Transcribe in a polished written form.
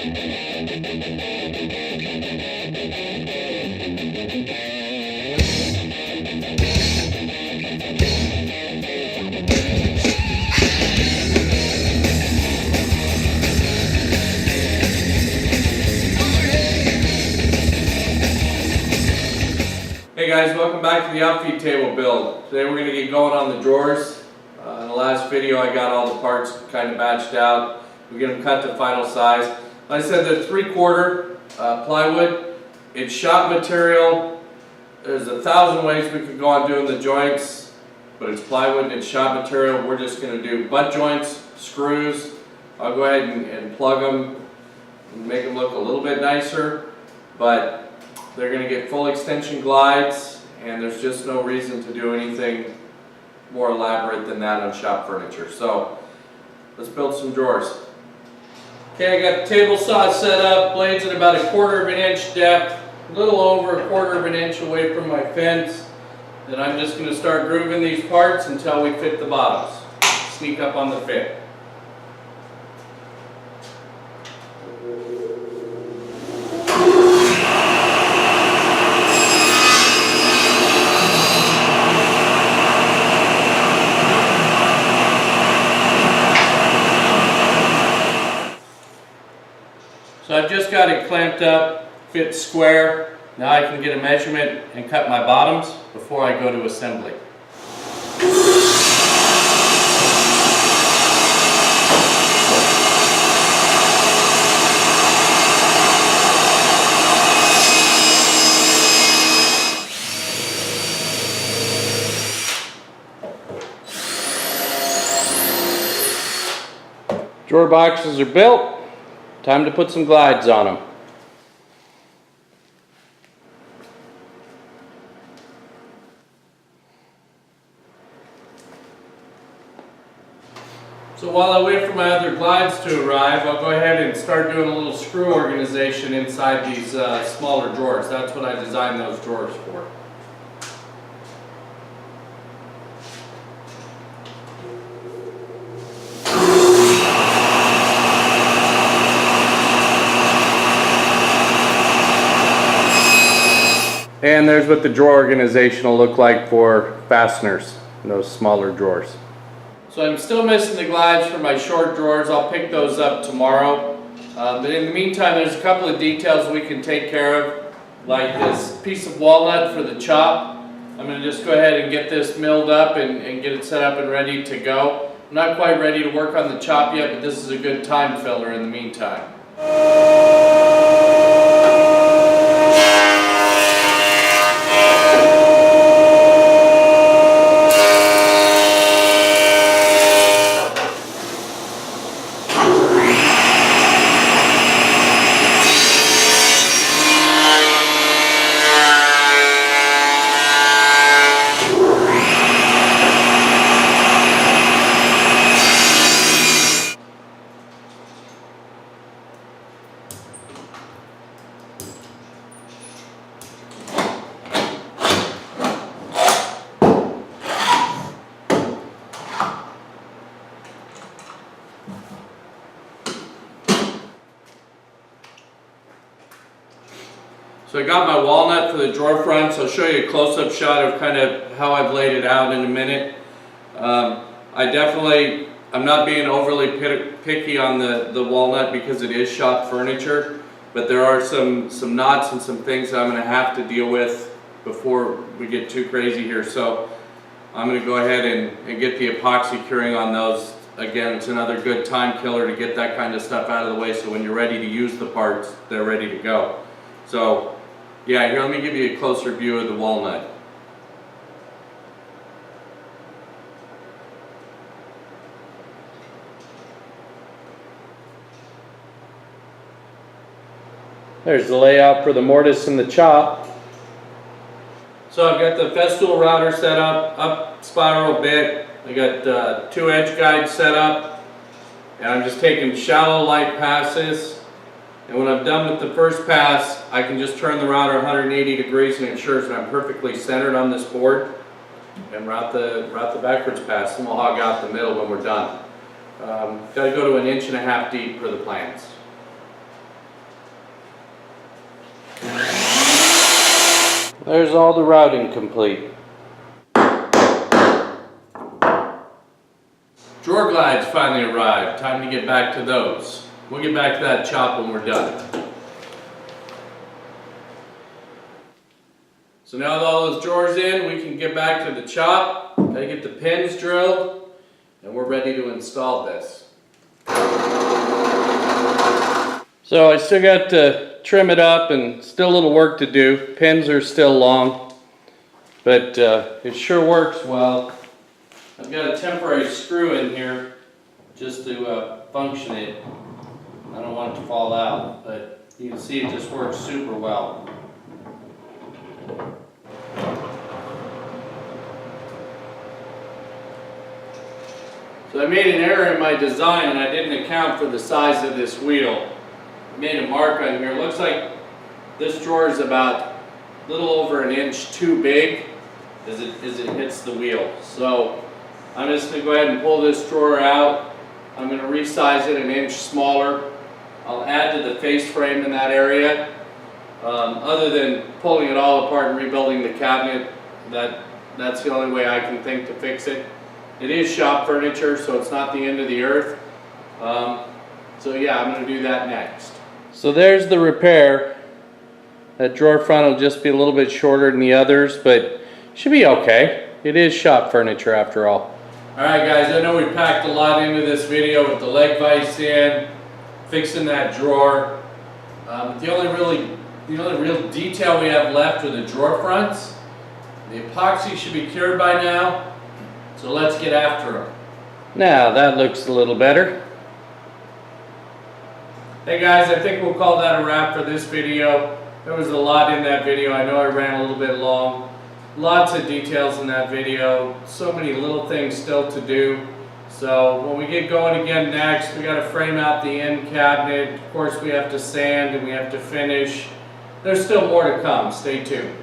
Hey guys, welcome back to the outfeed table build. Today we're going to get going on the drawers. In the last video I got all the parts kind of batched out. We get them cut to final size. Like I said, they're 3/4 plywood. It's shop material. There's 1,000 ways we could go on doing the joints, but it's plywood and it's shop material. We're just going to do butt joints, screws. I'll go ahead and plug them and make them look a little bit nicer, but they're going to get full extension glides, and there's just no reason to do anything more elaborate than that on shop furniture. So let's build some drawers. Okay, I got the table saw set up, blades at about 1/4 of an inch depth, a little over 1/4 of an inch away from my fence. Then I'm just going to start grooving these parts until we fit the bottoms. Sneak up on the fit. So I've just got it clamped up, fits square. Now I can get a measurement and cut my bottoms before I go to assembly. Drawer boxes are built. Time to put some glides on them. So while I wait for my other glides to arrive, I'll go ahead and start doing a little screw organization inside these smaller drawers. That's what I designed those drawers for. And there's what the drawer organization will look like for fasteners in those smaller drawers. So I'm still missing the glides for my short drawers. I'll pick those up tomorrow. But in the meantime, there's a couple of details we can take care of, like this piece of walnut for the chop. I'm going to just go ahead and get this milled up and get it set up and ready to go. I'm not quite ready to work on the chop yet, but this is a good time filler in the meantime. So I got my walnut for the drawer fronts. I'll show you a close-up shot of kind of how I've laid it out in a minute. I'm not being overly picky on the walnut because it is shop furniture, but there are some knots and some things that I'm going to have to deal with before we get too crazy here. So I'm going to go ahead and get the epoxy curing on those. Again, it's another good time killer to get that kind of stuff out of the way, so when you're ready to use the parts, they're ready to go. So yeah, here, let me give you a closer view of the walnut. There's the layout for the mortise and the chop. So I've got the festool router set up spiral bit. I got 2 edge guides set up, and I'm just taking shallow light passes. And when I'm done with the first pass, I can just turn the router 180 degrees and it ensures that I'm perfectly centered on this board, and route the backwards pass, and we'll hog out the middle when we're done. Got to go to 1.5 inches deep for the plans. There's all the routing complete. Drawer glides finally arrived. Time to get back to those. We'll get back to that chop when we're done. So now with all those drawers in, we can get back to the chop. Gotta get the pins drilled, and we're ready to install this. So I still got to trim it up and still a little work to do. Pins are still long, but it sure works well. I've got a temporary screw in here just to function it. I don't want it to fall out, but you can see it just works super well. So I made an error in my design. I didn't account for the size of this wheel. I made a mark on here. It looks like this drawer is about a little over an inch too big as it hits the wheel. So I'm just going to go ahead and pull this drawer out. I'm going to resize it an inch smaller. I'll add to the face frame in that area. Other than pulling it all apart and rebuilding the cabinet, that's the only way I can think to fix it. It is shop furniture, so it's not the end of the earth. So yeah, I'm going to do that next. So there's the repair. That drawer front will just be a little bit shorter than the others, but should be okay. It is shop furniture after all. Alright guys, I know we packed a lot into this video with the leg vise in, fixing that drawer. The only real detail we have left are the drawer fronts. The epoxy should be cured by now, so let's get after them. Now that looks a little better. Hey guys, I think we'll call that a wrap for this video. There was a lot in that video. I know I ran a little bit long. Lots of details in that video. So many little things still to do. So when we get going again next, we got to frame out the end cabinet. Of course, we have to sand and we have to finish. There's still more to come. Stay tuned.